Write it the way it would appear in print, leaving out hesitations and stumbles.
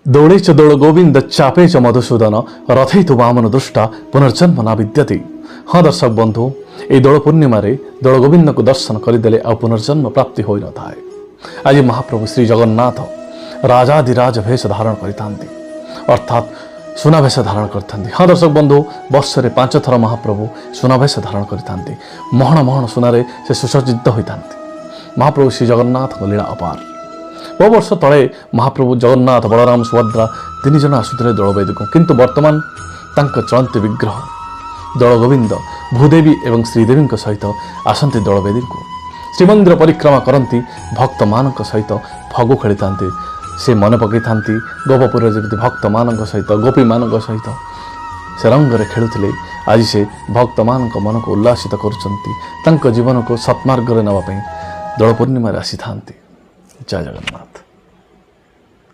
दौड़े च दौड़ गोविंद चापे च मधुसूदन रथै तु वामन दृष्टा पुनर्जन्म ना विद्यते। हाँ दर्शक बंधु, ये दौड़ पूर्णिम दौड़ गोविंद को दर्शन करदेले आ पुनर्जन्म प्राप्ति होई न थाए। आज महाप्रभु श्री जगन्नाथ राजाधिराज भेष धारण करिथांती, अर्थात सुनाभेष धारण करथांती। हाँ दर्शक बंधु, वर्ष रे 5 थर महाप्रभु सुनाभेष धारण करिथांती। महण महण सुनारे से सुसज्जित होइथांती। महाप्रभु श्री जगन्नाथ लीला अपार। बहु वर्ष तले महाप्रभु जगन्नाथ बलराम सुभद्रा 3 जन आसुथिले दौलवेदी को, किंतु वर्तमान तांको चलंती विग्रह दौल गोविंद भूदेवी एवं श्रीदेवी सहित आसंती दौलवेदी को। श्रीमंदिर परिक्रमा करती भक्त मान सहित फगु खेली था। से मन पकई था गोपपुर जमी भक्त मान सहित गोपी मान सहित से रंगरे खेलुले। आज से भक्त मान मन को उल्लासित कर जीवन को सत्मार्ग नापी दौल पूर्णिम आसी था। जय जगन्नाथ।